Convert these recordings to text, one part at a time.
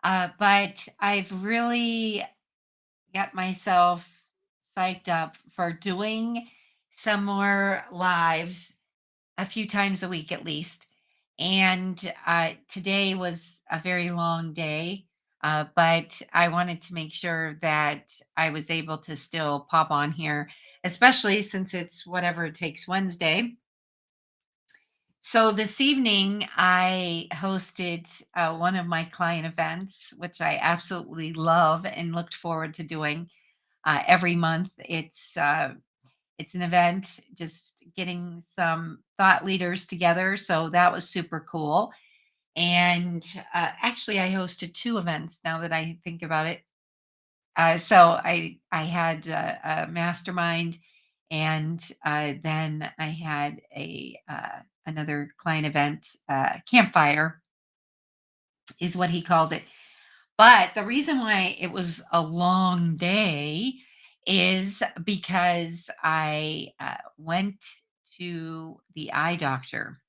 But I've really got myself psyched up for doing some more lives a few times a week at least. And today was a very long day, but I wanted to make sure that I was able to still pop on here, especially since it's whatever it takes Wednesday. So this evening, I hosted one of my client events, which I absolutely love and looked forward to doing every month. It's an event, just getting some thought leaders together. So that was super cool. And actually, I hosted two events now that I think about it. So I had a mastermind, and then I had a another client event. Campfire is what he calls it. But the reason why it was a long day is because I went to the eye doctor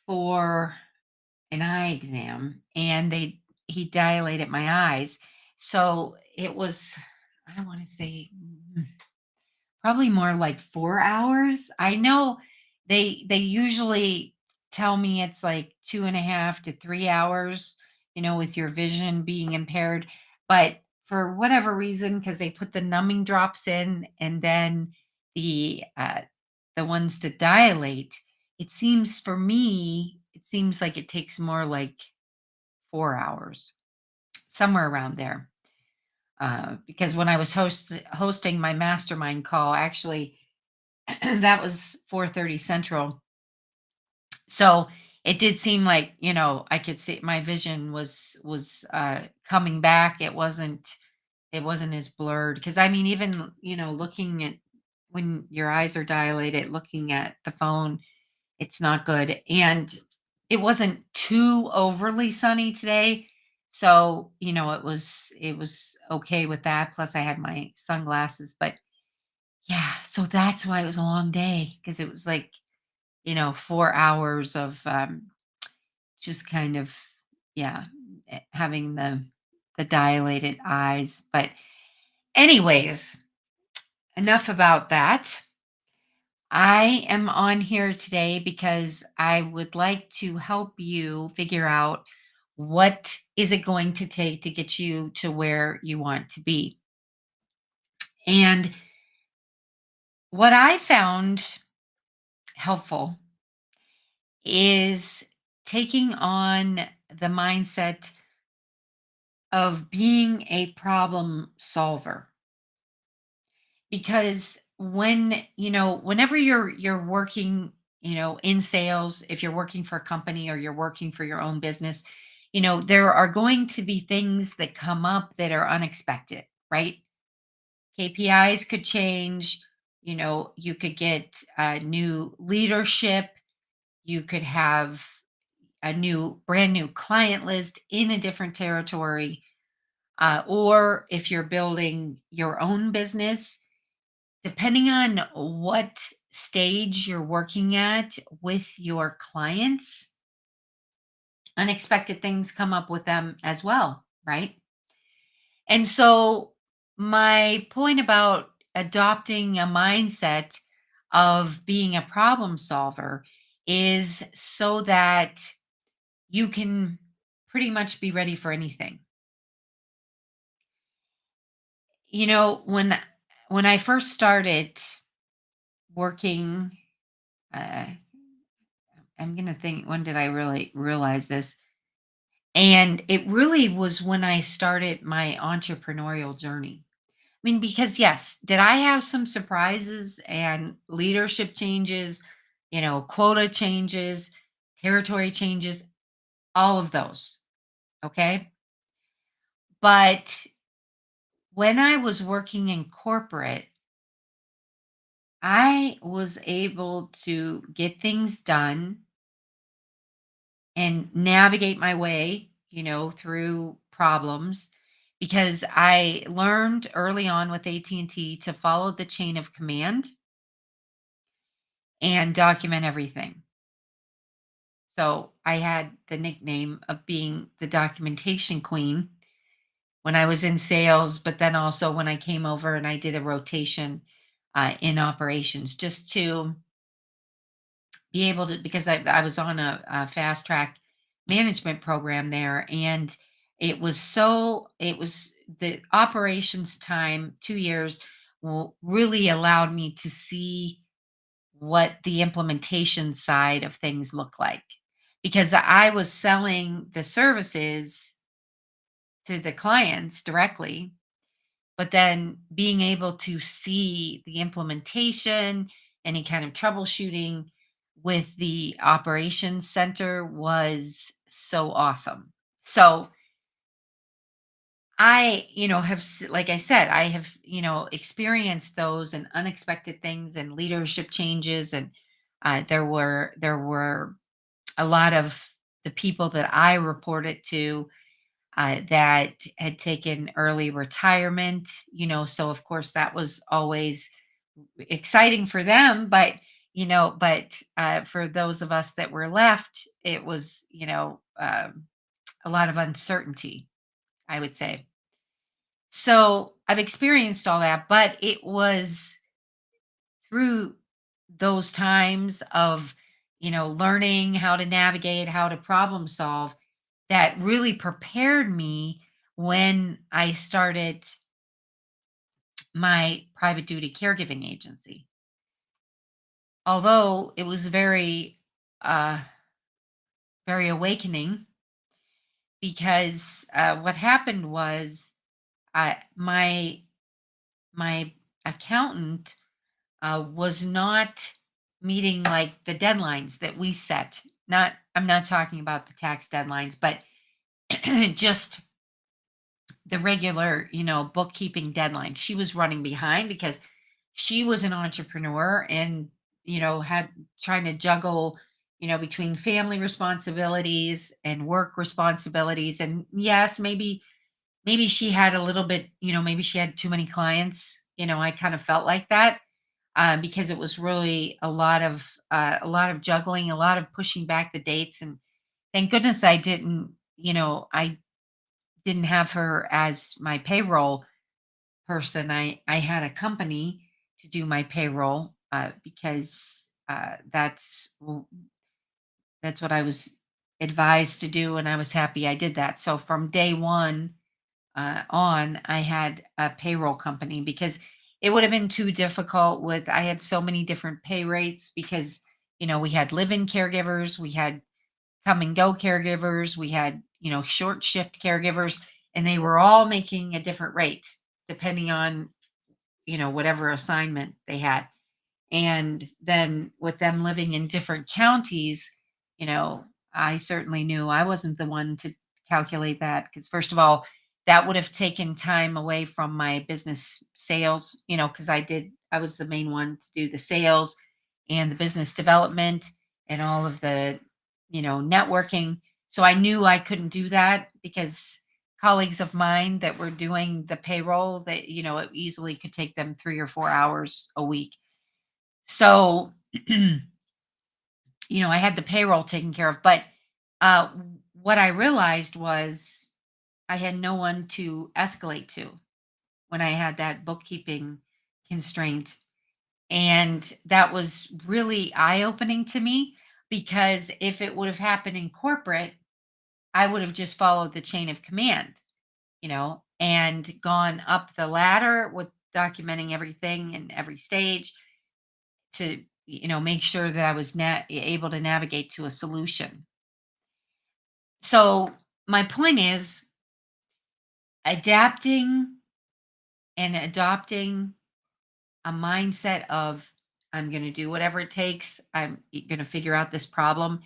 for an eye exam, and he dilated my eyes. So it was, I want to say, probably more like 4 hours. I know they usually tell me it's like 2.5 to 3 hours, with your vision being impaired. But for whatever reason, because they put the numbing drops in and then the ones to dilate, it seems like it takes more like 4 hours, somewhere around there. Because when I was hosting my mastermind call, actually, that was 4:30 Central. So it did seem like, I could see my vision was coming back. It wasn't as blurred, because I mean, even, looking at when your eyes are dilated, looking at the phone, it's not good. And it wasn't too overly sunny today. So, it was okay with that. Plus I had my sunglasses, but yeah, so that's why it was a long day, because it was like, 4 hours of just kind of, yeah, having the dilated eyes. But anyways, enough about that. I am on here today because I would like to help you figure out what is it going to take to get you to where you want to be. And what I found helpful is taking on the mindset of being a problem solver. Because whenever you're working, in sales, if you're working for a company or you're working for your own business, there are going to be things that come up that are unexpected, right? KPIs could change. You could get new leadership. You could have a brand new client list in a different territory. Or if you're building your own business, depending on what stage you're working at with your clients, unexpected things come up with them as well, right? And so, my point about adopting a mindset of being a problem solver is so that you can pretty much be ready for anything. When I first started working, uh, I'm gonna think, when did I really realize this? And it really was when I started my entrepreneurial journey. I mean, because yes, did I have some surprises and leadership changes, quota changes, territory changes, all of those. Okay. But when I was working in corporate, I was able to get things done and navigate my way, through problems, because I learned early on with AT&T to follow the chain of command and document everything. So I had the nickname of being the documentation queen when I was in sales, but then also when I came over and I did a rotation in operations, just to be able to, because I was on a fast track management program there. And it was the operations time, 2 years, really allowed me to see what the implementation side of things look like, because I was selling the services to the clients directly, but then being able to see the implementation, any kind of troubleshooting with the operations center was so awesome. So like I said, I have, experienced those and unexpected things and leadership changes. And there were a lot of the people that I reported to that had taken early retirement, so of course that was always exciting for them. But for those of us that were left, it was, a lot of uncertainty, I would say. So I've experienced all that, but it was through those times of, learning how to navigate, how to problem solve, that really prepared me when I started my private duty caregiving agency. Although it was uh, very awakening, because what happened was, my my accountant was not meeting like the deadlines that we set. Not, I'm not talking about the tax deadlines, but just the regular, bookkeeping deadlines. She was running behind because she was an entrepreneur and, had trying to juggle, between family responsibilities and work responsibilities. And yes, maybe she had a little bit, maybe she had too many clients. I kind of felt like that, because it was really a lot of juggling, a lot of pushing back the dates. And thank goodness I didn't have her as my payroll person. I had a company to do my payroll, because that's what I was advised to do, and I was happy I did that. So from day one on, I had a payroll company, because it would have been too difficult with, I had so many different pay rates, because we had live-in caregivers, we had come and go caregivers, we had, short shift caregivers, and they were all making a different rate depending on, whatever assignment they had. And then with them living in different counties, you know, I certainly knew I wasn't the one to calculate that, because first of all, that would have taken time away from my business sales, because I was the main one to do the sales and the business development and all of the, networking. So I knew I couldn't do that, because colleagues of mine that were doing the payroll, that, it easily could take them 3 or 4 hours a week. So, I had the payroll taken care of, but uh, what I realized was I had no one to escalate to when I had that bookkeeping constraint. And that was really eye opening to me, because if it would have happened in corporate, I would have just followed the chain of command, and gone up the ladder with documenting everything in every stage to, make sure that I was able to navigate to a solution. So my point is, adapting and adopting a mindset of, I'm going to do whatever it takes, I'm going to figure out this problem,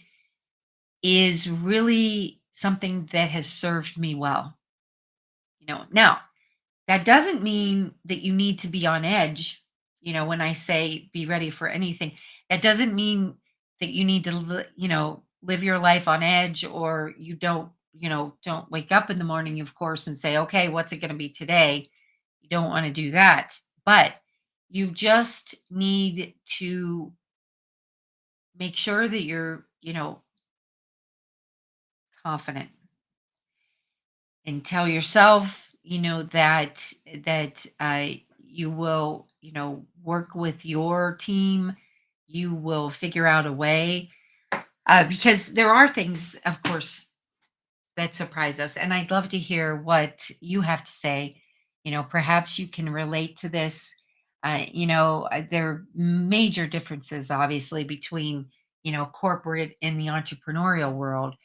is really something that has served me well. Now, that doesn't mean that you need to be on edge. When I say be ready for anything, that doesn't mean that you need to, live your life on edge, or don't wake up in the morning, of course, and say, okay, what's it going to be today? You don't want to do that. But you just need to make sure that you're, confident and tell yourself, that you will, work with your team. You will figure out a way, because there are things, of course, that surprise us. And I'd love to hear what you have to say. Perhaps you can relate to this. There are major differences, obviously, between, corporate and the entrepreneurial world.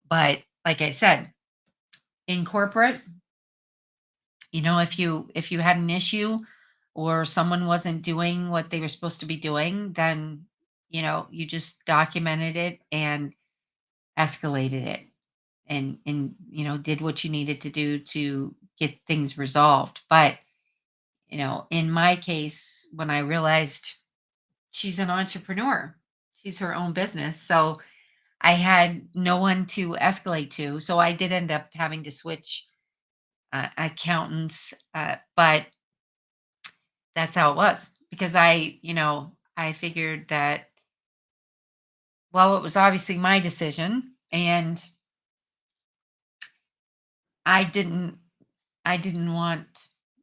But like I said, in corporate, if you had an issue or someone wasn't doing what they were supposed to be doing, then, you just documented it and escalated it and did what you needed to do to get things resolved. But in my case, when I realized she's an entrepreneur, she's her own business, so I had no one to escalate to. So I did end up having to switch accountants, but that's how it was, because I figured that, well, it was obviously my decision, and I didn't I didn't want,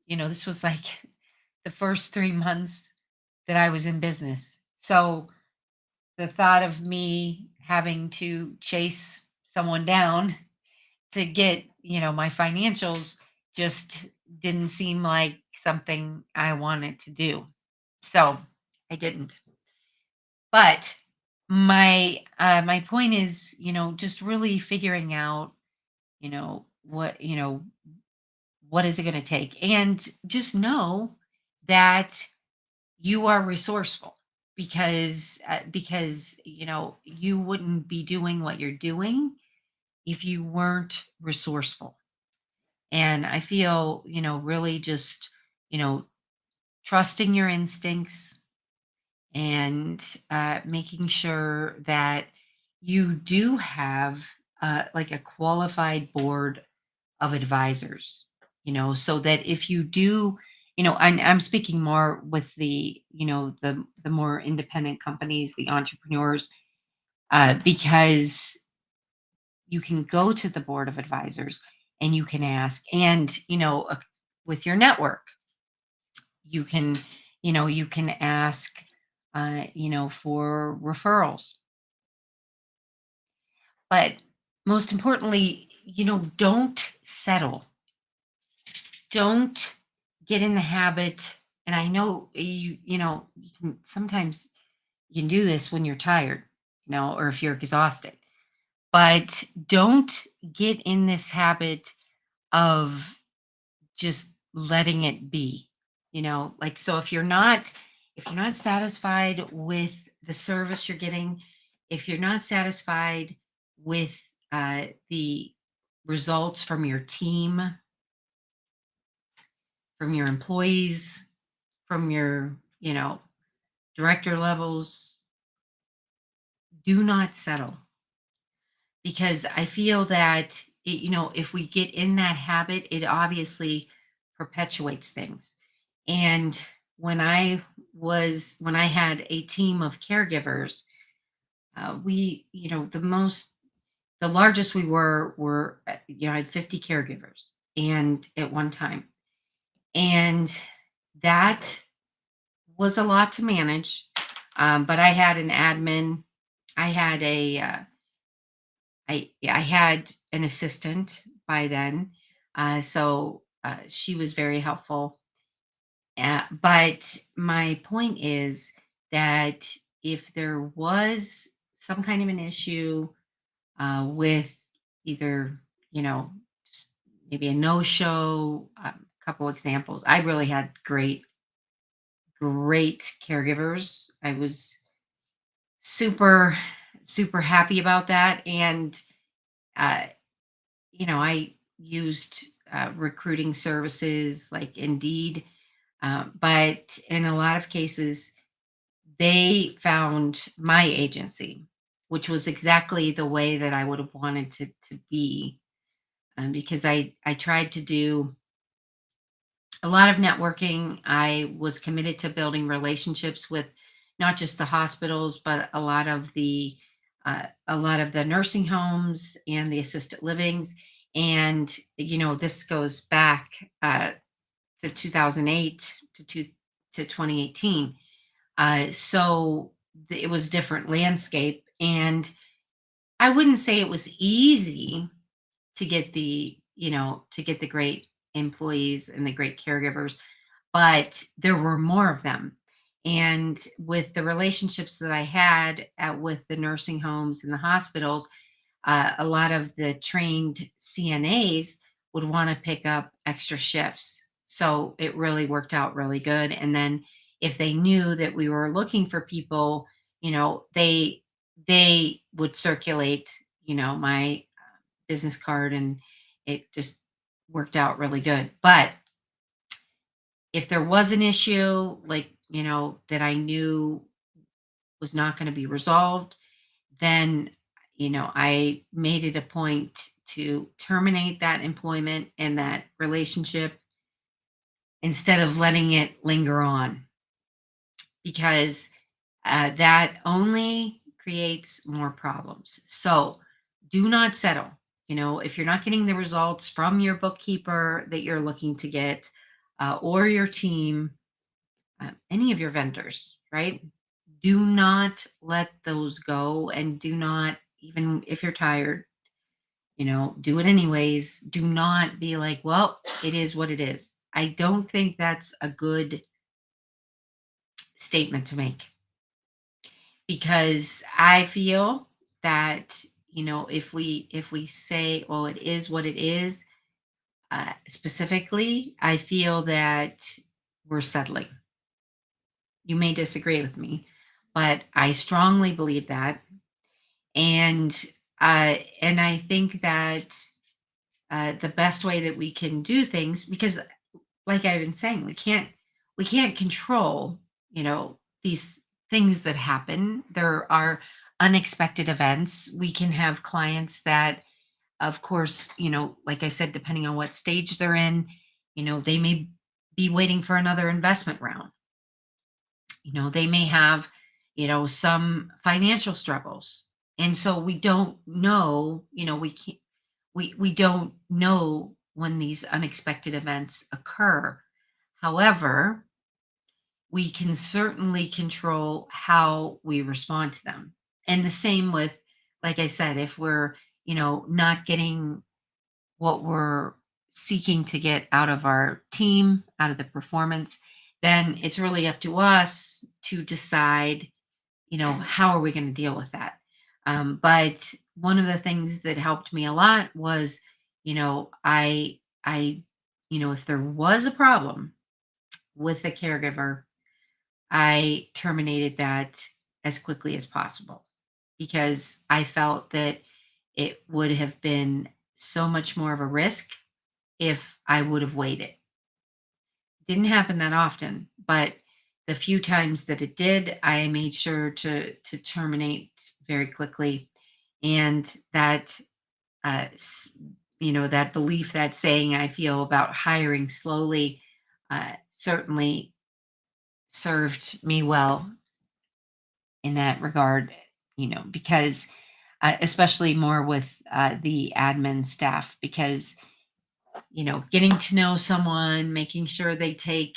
this was like the first 3 months that I was in business. So the thought of me having to chase someone down to get, my financials just didn't seem like something I wanted to do. So I didn't. But my point is, just really figuring out, what is it going to take, and just know that you are resourceful, because you wouldn't be doing what you're doing if you weren't resourceful. And I feel, really just, you know trusting your instincts, and making sure that you do have, like, a qualified board of advisors, so that if you do, I'm speaking more with the more independent companies, the entrepreneurs, because you can go to the board of advisors and you can ask, and with your network, you can ask, for referrals. But most importantly, don't settle. Don't get in the habit. And I know you can sometimes, you can do this when you're tired, or if you're exhausted. But don't get in this habit of just letting it be. Like, so if you're not satisfied with the service you're getting, if you're not satisfied with the results from your team, from your employees, from your, director levels, do not settle, because I feel that if we get in that habit, it obviously perpetuates things. And when I had a team of caregivers, we, the largest we were, I had 50 caregivers, and at one time, and that was a lot to manage. But I had an admin, I had I had an assistant by then, so she was very helpful. But my point is that if there was some kind of an issue, with either, just maybe a no show, couple examples, I really had great, great caregivers. I was super, super happy about that. And, uh, I used recruiting services like Indeed. But in a lot of cases, they found my agency, which was exactly the way that I would have wanted to be, because I tried to do a lot of networking. I was committed to building relationships with not just the hospitals, but a lot of the a lot of the nursing homes and the assisted livings. And, this goes back to 2008 to 2018. So it was different landscape. And I wouldn't say it was easy to get the great employees and the great caregivers, but there were more of them. And with the relationships that I had with the nursing homes and the hospitals, a lot of the trained CNAs would want to pick up extra shifts. So it really worked out really good. And then if they knew that we were looking for people, they would circulate, my business card, and it just worked out really good. But if there was an issue, like, that I knew was not going to be resolved, then, I made it a point to terminate that employment and that relationship instead of letting it linger on, because that only creates more problems. So do not settle. If you're not getting the results from your bookkeeper that you're looking to get, or your team, any of your vendors, right? Do not let those go, and do not, even if you're tired, do it anyways. Do not be like, well, it is what it is. I don't think that's a good statement to make, because I feel that, if we say, well, it is what it is, specifically, I feel that we're settling. You may disagree with me, but I strongly believe that. And I think that the best way that we can do things, because like I've been saying, we can't control, these things that happen. There are unexpected events. We can have clients that, of course, like I said, depending on what stage they're in, they may be waiting for another investment round. They may have, some financial struggles. And so we don't know, we can't we don't know when these unexpected events occur. However, we can certainly control how we respond to them. And the same with, like I said, if we're, not getting what we're seeking to get out of our team, out of the performance, then it's really up to us to decide, how are we going to deal with that. But one of the things that helped me a lot was, I if there was a problem with a caregiver, I terminated that as quickly as possible, because I felt that it would have been so much more of a risk if I would have waited. Didn't happen that often, but the few times that it did, I made sure to terminate very quickly. And that, that belief, that saying I feel about hiring slowly, certainly served me well in that regard. Because especially more with the admin staff, because getting to know someone, making sure they take,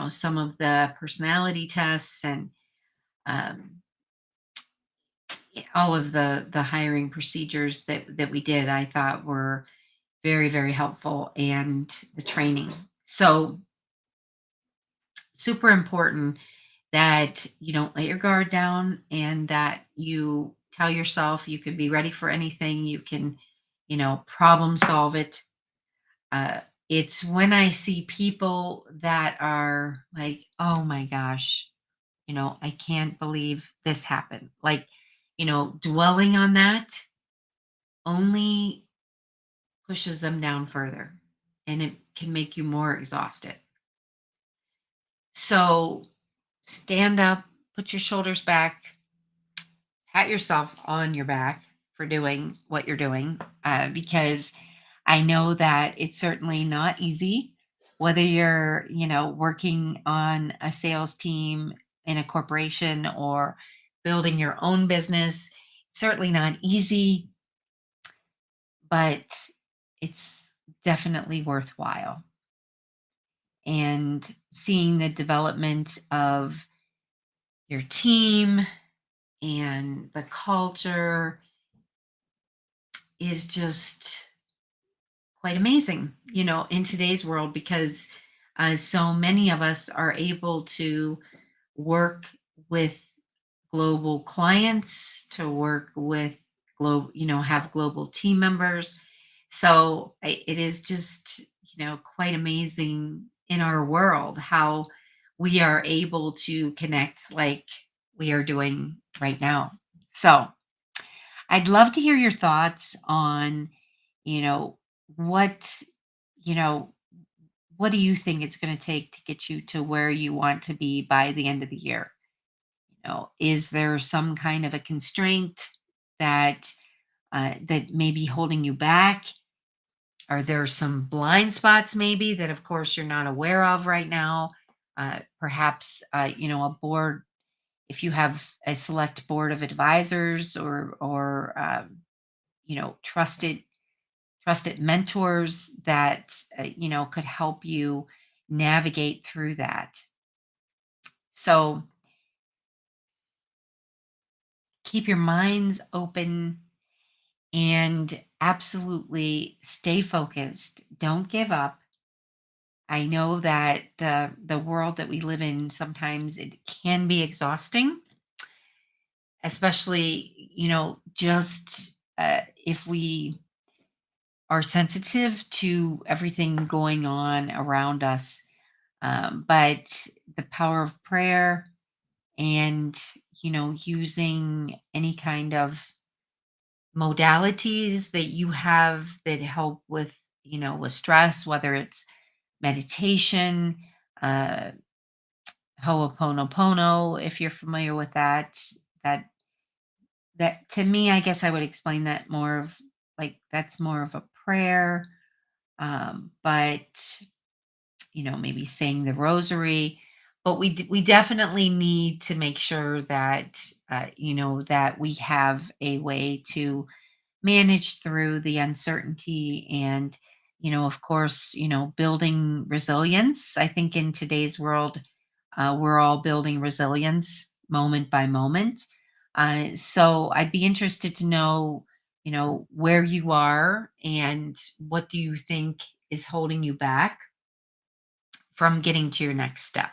some of the personality tests, and um, all of the hiring procedures that we did, I thought were very, very helpful, and the training. So super important that you don't let your guard down, and that you tell yourself you can be ready for anything. You can, problem solve it. Uh, it's when I see people that are like, oh my gosh, I can't believe this happened. Like, dwelling on that only pushes them down further, and it can make you more exhausted. So stand up, put your shoulders back, pat yourself on your back for doing what you're doing, because I know that it's certainly not easy, whether you're, working on a sales team in a corporation, or building your own business. certainly not easy, but it's definitely worthwhile. And seeing the development of your team and the culture is just quite amazing, in today's world because so many of us are able to work with global clients, to work with have global team members. So it is just, quite amazing in our world how we are able to connect like we are doing right now. So I'd love to hear your thoughts on, you know, what, you know, what do you think it's going to take to get you to where you want to be by the end of the year? Is there some kind of a constraint that that may be holding you back? Are there some blind spots maybe that, of course, you're not aware of right now? Perhaps, a board, if you have a select board of advisors or trusted mentors that could help you navigate through that. So keep your minds open and absolutely stay focused. Don't give up. I know that the world that we live in sometimes it can be exhausting, especially just if we are sensitive to everything going on around us. But the power of prayer and using any kind of modalities that you have that help with stress, whether it's meditation, uh ho'oponopono, if you're familiar with that that to me, I guess I would explain that more of like that's more of a prayer. But maybe saying the rosary. But we definitely need to make sure that that we have a way to manage through the uncertainty and of course building resilience. I think in today's world we're all building resilience moment by moment. So I'd be interested to know where you are and what do you think is holding you back from getting to your next step.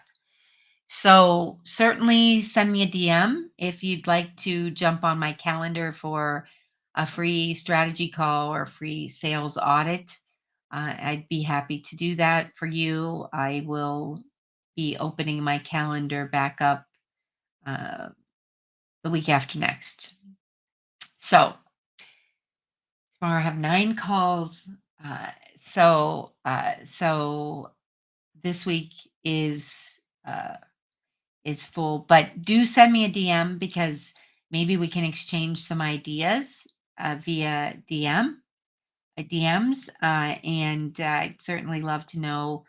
So certainly send me a DM if you'd like to jump on my calendar for a free strategy call or free sales audit. I'd be happy to do that for you. I will be opening my calendar back up uh, the week after next. So tomorrow I have 9 calls. So this week uh, is full, but do send me a DM because maybe we can exchange some ideas via DMs, and I'd certainly love to know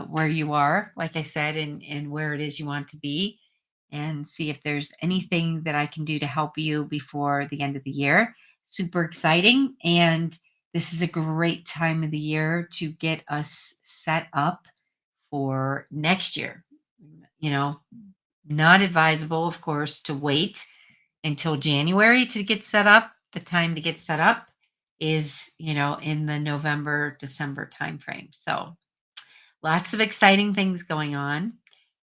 where you are, like I said, and where it is you want to be, and see if there's anything that I can do to help you before the end of the year. Super exciting, and this is a great time of the year to get us set up for next year. You know, not advisable, of course, to wait until January to get set up. The time to get set up is, in the November, December timeframe. So lots of exciting things going on.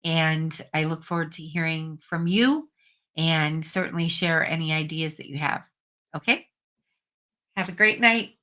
And I look forward to hearing from you and certainly share any ideas that you have. Okay. Have a great night.